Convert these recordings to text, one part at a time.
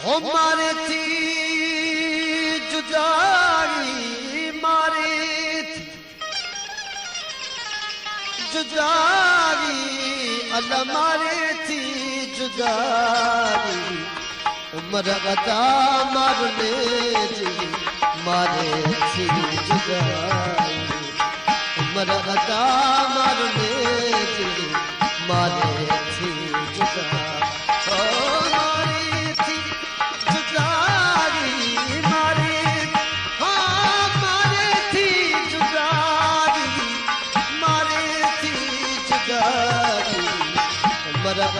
हो मारे थी जुदाई मारे थी जुदाई अल्लाह मारे थी जुदाई उम्र अता मारने जी मारे थी जुदाई उम्र अता मारने जी मारे थी जुदाई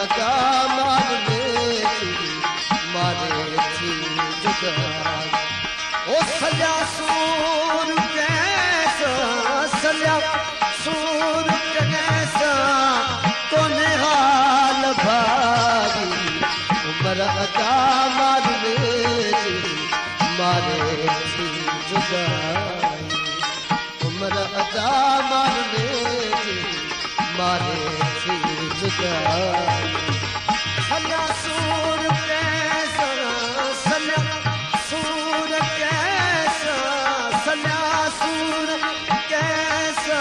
अदा मारने मारे थी जुदाई ओ सजा सूर कैसा सजा सूर कैसा तो निहाल भागी उम्र अदा मारने मारे थी जुदाई उम्र अदा मारने मारे थी जुदाई सजा सूर कैसा सजा सूर कैसा सजा सूर कैसा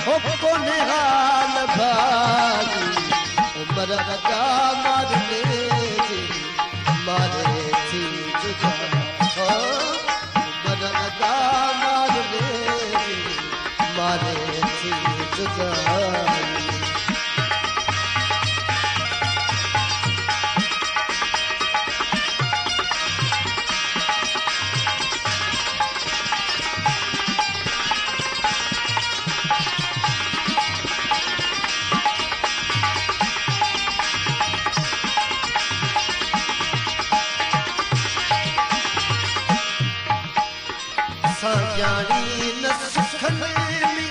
हो को निहाल भागी उम्र अदा मारने मारे थी जुदाई उम्र अदा मारने मारे थी जुदाई जानी न सुखन में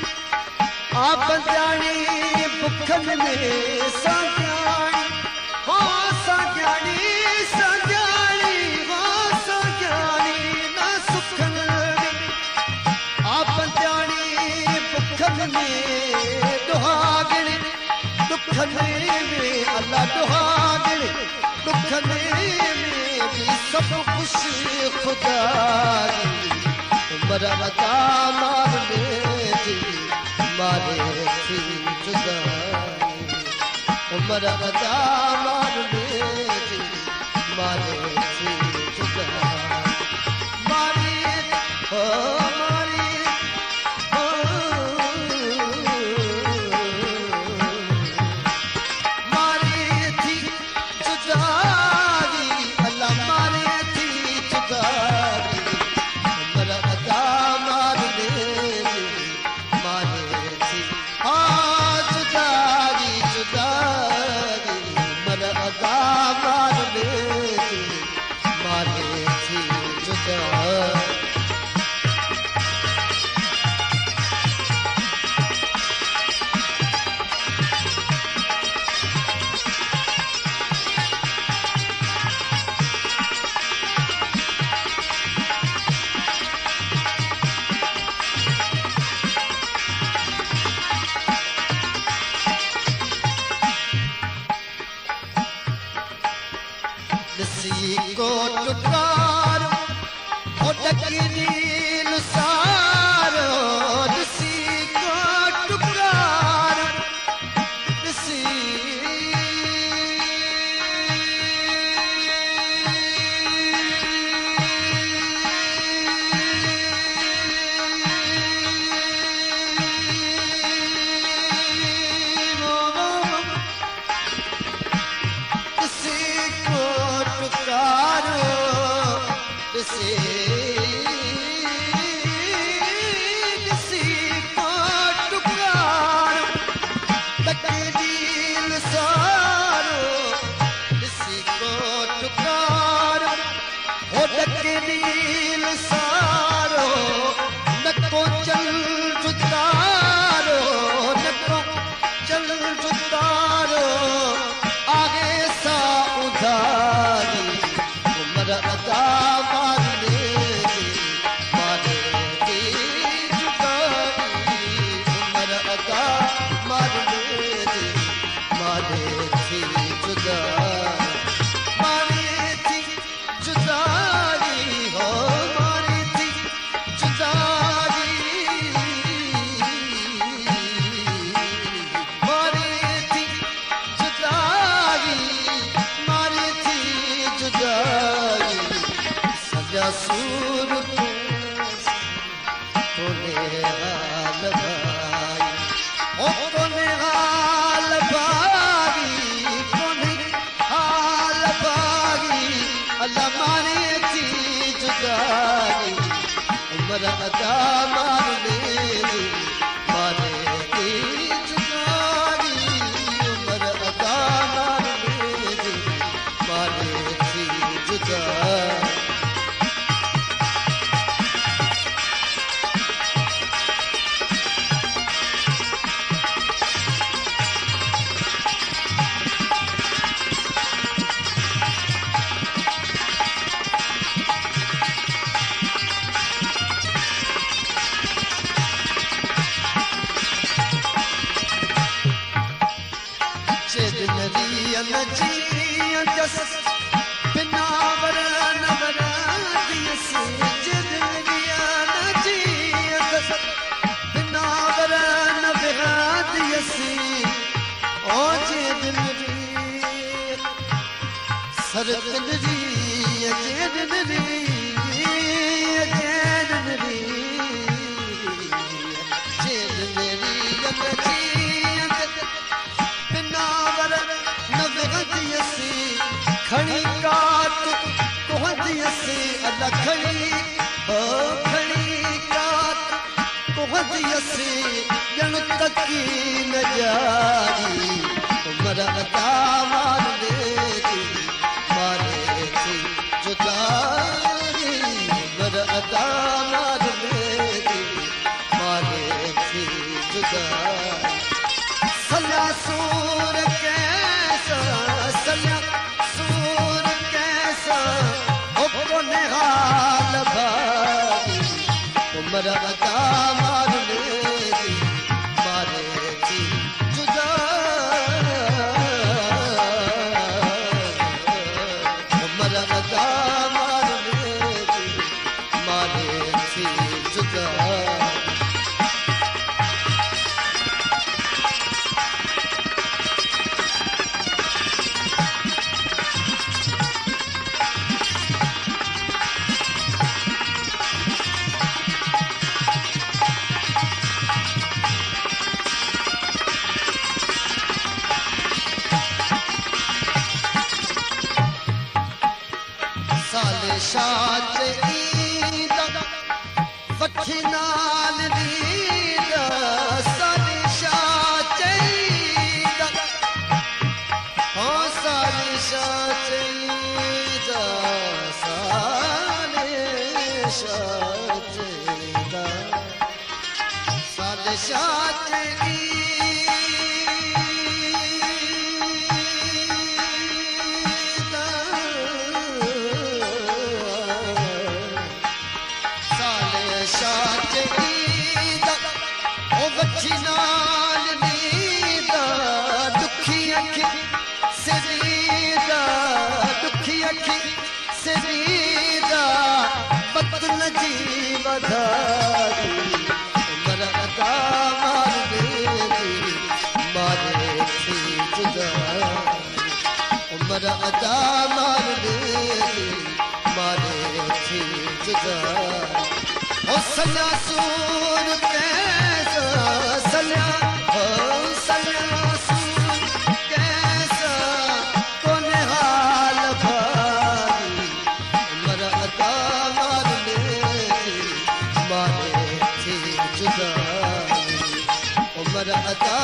आप जानी भुखन में साजानी हो साजानी साजानी हो साजानी न सुखन में आप जानी भुखन में दुहागण दुखन में अल्लाह दुहागण दुखन में भी सब खुशी खुदा उम्र अदा मारने मारे थी जुदाई उम्र अदा मारने मारे थी जुदाई मारी हो मारी हो मारी थी जुदाई अल्लाह मारे थी जुदाई को टुकार हो नील सारो ऋषि को टुकार ऋषि आगे सा उधारी उम्र अदा मारने सूर तोने हाल भाई ओ तोने हाल भाई तोने हाल भाई अल्लाह मारे थी जुदाई उम्र अदा मार ले मारे थी जुदाई उम्र अदा मार ले मारे थी जुदाई खड़ी काट कोहदियसी अल्लाह खड़ी काट कोहदियसी जन तकी न जारी उम्र अदा मार ले मारे थी जुदाई उम्र अदा मार ले मारे थी जुदाई सला सूर कैसा सला हाल भाई उम्र अदा मार ले मारे थी जुदाई उम्र अदा मार ले मारे थी जुदाई शाच ईद वठी नाल दीद साली शाच ईद हाँ साली शाच ईद साली शाच ईद साली शाच बदल जी बधाई उम्र अदा मार ले मारे थी जुदाई उम्र अदा मार ले मारे थी जुदाई ओ सला सूर कैसा सला ओ सला सूर कैसा कौन हाल भाई उम्र अदा मारे थी जुदाई उम्र अदा